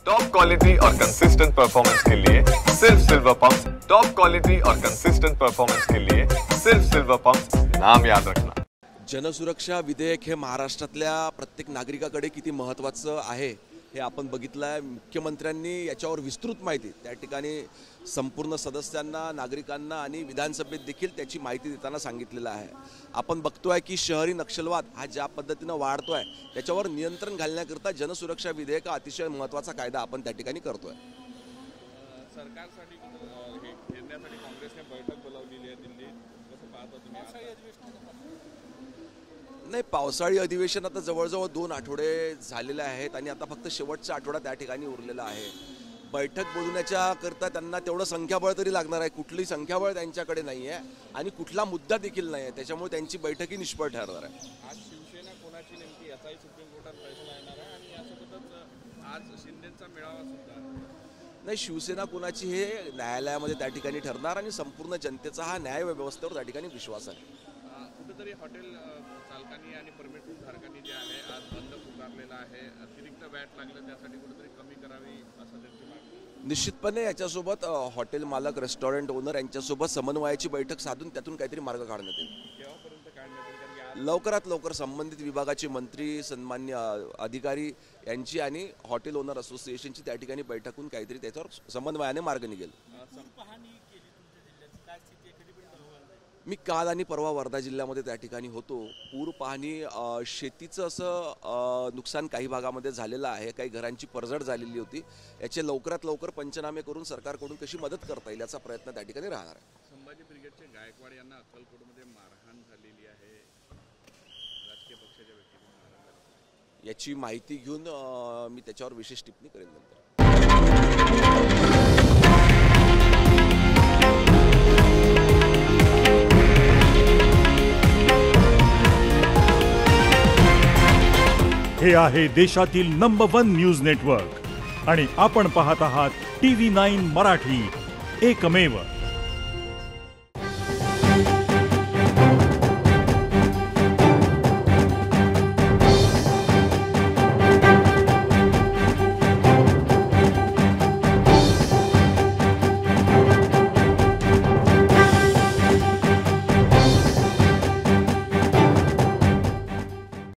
Top quality और consistent performance के लिए सिर्फ सिल्वर पंप्स। टॉप क्वालिटी और कंसिस्टेंट परफॉर्मेंस के लिए सिर्फ सिल्वर पंप्स, नाम याद रखना। जनसुरक्षा विधेयक हे महाराष्ट्रातल्या प्रत्येक नागरिकाकडे किती महत्त्वाचं आहे हे आपण बघितलं आहे। मुख्यमंत्र्यांनी याच्यावर विस्तृत माहिती त्या ठिकाणी संपूर्ण सदस्यांना, नागरिकांना आणि विधानसभेत देखील त्याची माहिती देताना सांगितलेलं आहे। आपण बघतोय की शहरी नक्षलवाद हा ज्या पद्धतीने वाढतोय त्याच्यावर नियंत्रण घालण्याकरता जनसुरक्षा विधेयक अतिशय महत्त्वाचा कायदा आपण त्या ठिकाणी करतोय। सरकारसाठी हे घेण्यासाठी काँग्रेसने बैठक बोलावलेली आहे दिल्लीत, कसं पाहता तुम्ही? नाही, पावसाळी अधिवेशन आता जवळजवळ 2 आठवडे झालेले आहेत आणि आता फक्त शेवटचा आठवडा त्या ठिकाणी उरलेला आहे। बैठक बोलवण्याच्या करता त्यांना तेवढं संख्याबळ तरी लागणार आहे। कुठली संख्याबळ त्यांच्याकडे नाही आहे आणि कुठला मुद्दा देखील नाही आहे, त्याच्यामुळे त्यांची बैठकही निष्फळ ठरणार आहे। आज शिवसेना कोणाची नेमकी याचाही सुप्रीम कोर्टात फैसला येणार आहे आणि यासोबतच आज शिंदेंचा मेळावा सुद्धा नाही, शिवसेना कोणाची हे न्यायालयामध्ये त्या ठिकाणी ठरणार आणि संपूर्ण जनतेचा हा न्याय व्यवस्थेवर त्या ठिकाणी विश्वास आहे। कुठेतरी हॉटेल चालकांनी आणि परमिट धारकांनी जे आहे आज बंद पुकारलेला आहे, अतिरिक्त वॅट लागलं त्यासाठी कुठेतरी कमी करावी असं त्यांची मागणी। निश्चितपणे याच्यासोबत हॉटेल मालक, रेस्टॉरंट ओनर यांच्यासोबत समन्वयाची बैठक साधून त्यातून काहीतरी मार्ग काढण्यात येईल। केव्हापर्यंत काढण्यात येईल? कारण की लवकरात लवकर संबंधित विभागाचे मंत्री, सन्मान्य अधिकारी यांची आणि हॉटेल ओनर असोसिएशनची त्या ठिकाणी बैठकून काहीतरी त्याच्यावर समन्वयाने मार्ग निघेल। मी काल आणि परवा वर्धा जिल्ह्यामध्ये त्या ठिकाणी होतो। पूर पाहणी, शेतीचं असं नुकसान काही भागामध्ये झालेलं आहे, काही घरांची पडझड झालेली होती। याचे लवकरात लवकर पंचनामे करून सरकारकडून कशी मदत करता येईल याचा प्रयत्न त्या ठिकाणी राहणार आहे। संभाजी ब्रिगेडचे गायकवाड यांना अक्कलकोटमध्ये मारहाण झालेली आहे, राजकीय पक्षाच्या व्यक्तीने मारहाण झाली याची माहिती घेऊन मी त्याच्यावर विशेष टिप्पणी करेन नंतर। हे आहे देशातील नंबर 1 न्यूज नेटवर्क आणि आपण पाहत आहात TV9 मराठी, एकमेव।